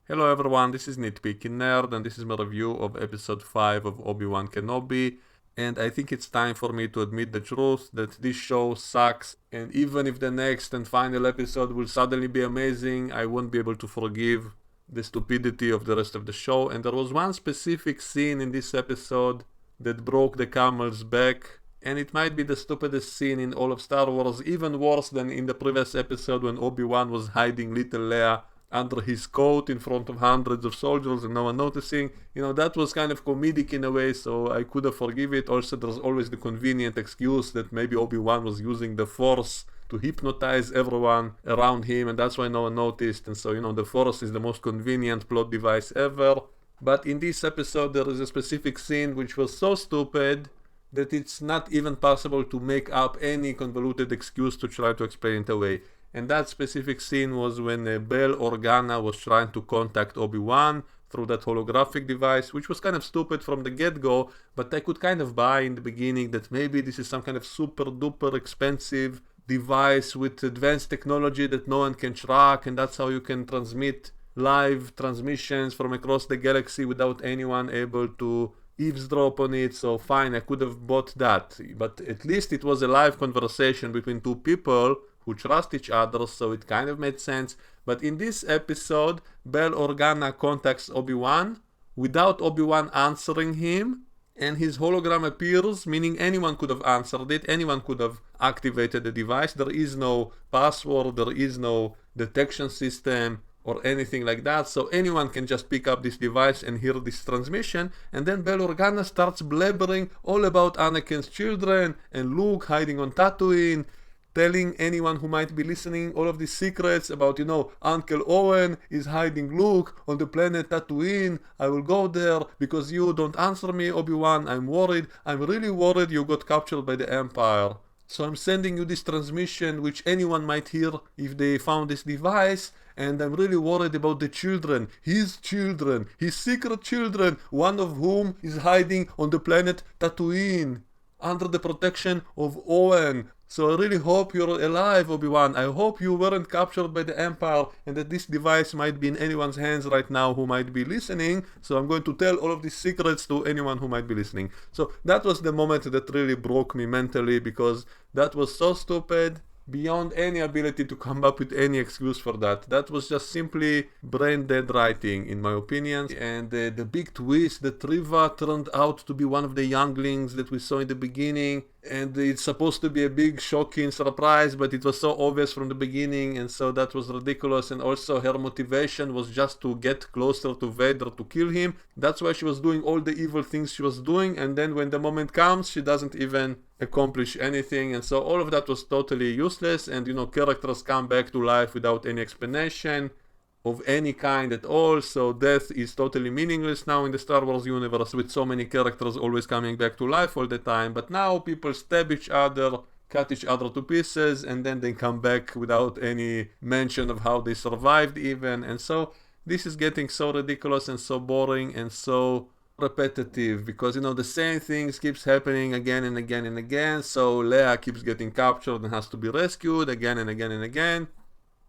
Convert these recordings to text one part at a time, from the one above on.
Hello everyone, this is Nitpicking Nerd, and this is my review of episode 5 of Obi-Wan Kenobi. And I think it's time for me to admit the truth that this show sucks, and even if the next and final episode will suddenly be amazing, I won't be able to forgive the stupidity of the rest of the show. And there was one specific scene in this episode that broke the camel's back, and it might be the stupidest scene in all of Star Wars, even worse than in the previous episode when Obi-Wan was hiding little Leia under his coat in front of hundreds of soldiers and no one noticing. That was kind of comedic in a way, so I could have forgive it. Also, there's always the convenient excuse that maybe Obi-Wan was using the Force to hypnotize everyone around him, and that's why no one noticed. And so, the Force is the most convenient plot device ever. But in this episode, there is a specific scene which was so stupid that it's not even possible to make up any convoluted excuse to try to explain it away. And that specific scene was when Bail Organa was trying to contact Obi-Wan through that holographic device, which was kind of stupid from the get-go, but I could kind of buy in the beginning that maybe this is some kind of super-duper expensive device with advanced technology that no one can track, and that's how you can transmit live transmissions from across the galaxy without anyone able to eavesdrop on it. So fine, I could have bought that, but at least it was a live conversation between two people who trust each other, so it kind of made sense. But in this episode, Bail Organa contacts Obi-Wan without Obi-Wan answering him, and his hologram appears, meaning anyone could have answered it, anyone could have activated the device. There is no password, there is no detection system or anything like that, so anyone can just pick up this device and hear this transmission. And then Bail Organa starts blabbering all about Anakin's children and Luke hiding on Tatooine, telling anyone who might be listening all of these secrets about, Uncle Owen is hiding Luke on the planet Tatooine. I will go there because you don't answer me, Obi-Wan. I'm worried. I'm really worried you got captured by the Empire. So I'm sending you this transmission which anyone might hear if they found this device, and I'm really worried about the children, his secret children, one of whom is hiding on the planet Tatooine under the protection of Owen. So I really hope you're alive, Obi-Wan. I hope you weren't captured by the Empire and that this device might be in anyone's hands right now who might be listening. So I'm going to tell all of these secrets to anyone who might be listening. So that was the moment that really broke me mentally, because that was so stupid, beyond any ability to come up with any excuse for that. That was just simply brain dead writing, in my opinion. And the big twist that Riva turned out to be one of the younglings that we saw in the beginning, and it's supposed to be a big shocking surprise, but it was so obvious from the beginning, and so that was ridiculous. And also her motivation was just to get closer to Vader, to kill him. That's why she was doing all the evil things she was doing, and then when the moment comes, she doesn't even accomplish anything. And so all of that was totally useless, and characters come back to life without any explanation of any kind at all. So death is totally meaningless now in the Star Wars universe, with so many characters always coming back to life all the time. But now people stab each other, cut each other to pieces, and then they come back without any mention of how they survived even. And so this is getting so ridiculous and so boring and so repetitive, because the same things keeps happening again and again and again. So Leia keeps getting captured and has to be rescued again and again and again.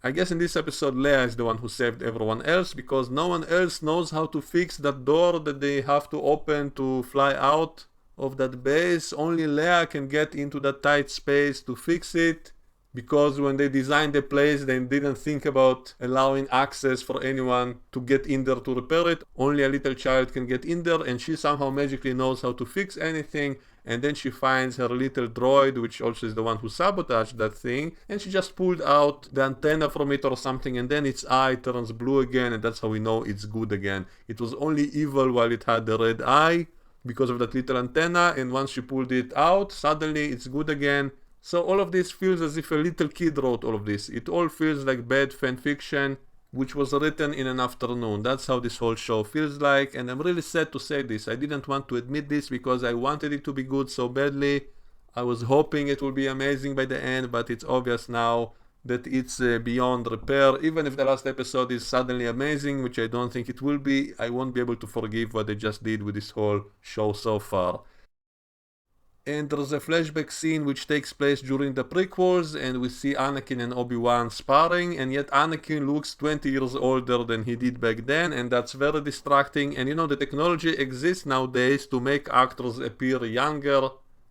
I guess in this episode Leia is the one who saved everyone else, because no one else knows how to fix that door that they have to open to fly out of that base. Only Leia can get into that tight space to fix it, because when they designed the place they didn't think about allowing access for anyone to get in there to repair it. Only a little child can get in there, and she somehow magically knows how to fix anything. And then she finds her little droid, which also is the one who sabotaged that thing, and she just pulled out the antenna from it or something, and then its eye turns blue again, and that's how we know it's good again. It was only evil while it had the red eye because of that little antenna, and once she pulled it out, suddenly it's good again. So all of this feels as if a little kid wrote all of this. It all feels like bad fan fiction which was written in an afternoon. That's how this whole show feels like, and I'm really sad to say this. I didn't want to admit this because I wanted it to be good so badly. I was hoping it will be amazing by the end, but it's obvious now that it's beyond repair. Even if the last episode is suddenly amazing, which I don't think it will be, I won't be able to forgive what they just did with this whole show so far. And there's a flashback scene which takes place during the prequels, and we see Anakin and Obi-Wan sparring, and yet Anakin looks 20 years older than he did back then, and that's very distracting. And the technology exists nowadays to make actors appear younger,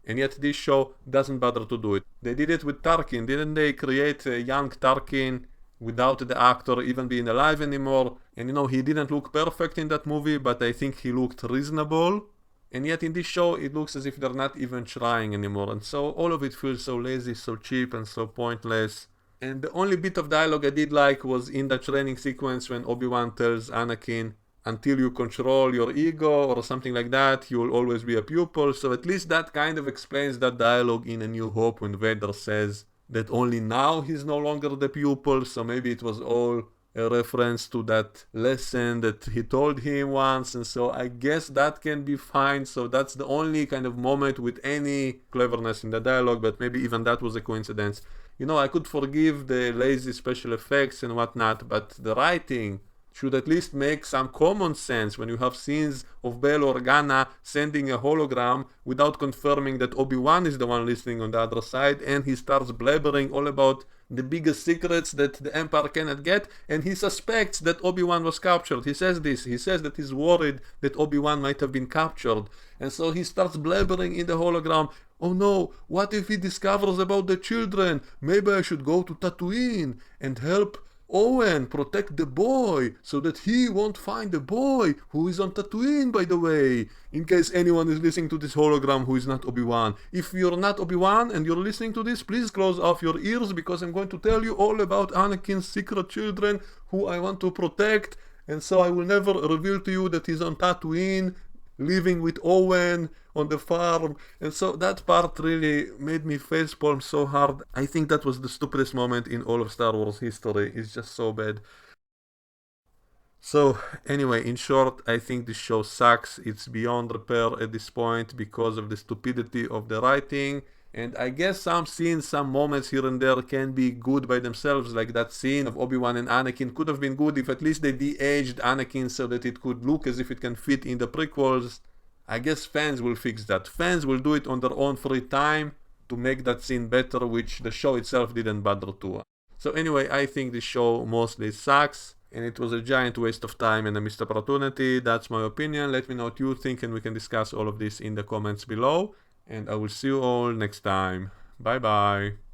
and yet this show doesn't bother to do it. They did it with Tarkin, didn't they? Create a young Tarkin without the actor even being alive anymore. And he didn't look perfect in that movie, but I think he looked reasonable. And yet in this show, it looks as if they're not even trying anymore. And so all of it feels so lazy, so cheap, and so pointless. And the only bit of dialogue I did like was in the training sequence when Obi-Wan tells Anakin, until you control your ego or something like that, you will always be a pupil. So at least that kind of explains that dialogue in A New Hope when Vader says that only now he's no longer the pupil. So maybe it was all a reference to that lesson that he told him once, and so I guess that can be fine. So that's the only kind of moment with any cleverness in the dialogue, but maybe even that was a coincidence. I could forgive the lazy special effects and whatnot, but the writing should at least make some common sense when you have scenes of Bail Organa sending a hologram without confirming that Obi-Wan is the one listening on the other side, and he starts blabbering all about the biggest secrets that the Empire cannot get, and he suspects that Obi-Wan was captured. He says that he's worried that Obi-Wan might have been captured, and so he starts blabbering in the hologram, oh no, what if he discovers about the children? Maybe I should go to Tatooine and help Owen protect the boy so that he won't find the boy who is on Tatooine, by the way, in case anyone is listening to this hologram who is not Obi-Wan. If you're not Obi-Wan and you're listening to this, please close off your ears, because I'm going to tell you all about Anakin's secret children who I want to protect, and so I will never reveal to you that he's on Tatooine living with Owen on the farm. And so that part really made me facepalm so hard. I think that was the stupidest moment in all of Star Wars history. It's just so bad. So anyway, in short, I think this show sucks. It's beyond repair at this point because of the stupidity of the writing. And I guess some scenes, some moments here and there can be good by themselves, like that scene of Obi-Wan and Anakin could have been good if at least they de-aged Anakin so that it could look as if it can fit in the prequels. I guess fans will fix that. Fans will do it on their own free time to make that scene better, which the show itself didn't bother to. So anyway, I think this show mostly sucks, and it was a giant waste of time and a missed opportunity. That's my opinion. Let me know what you think, and we can discuss all of this in the comments below. And I will see you all next time. Bye bye.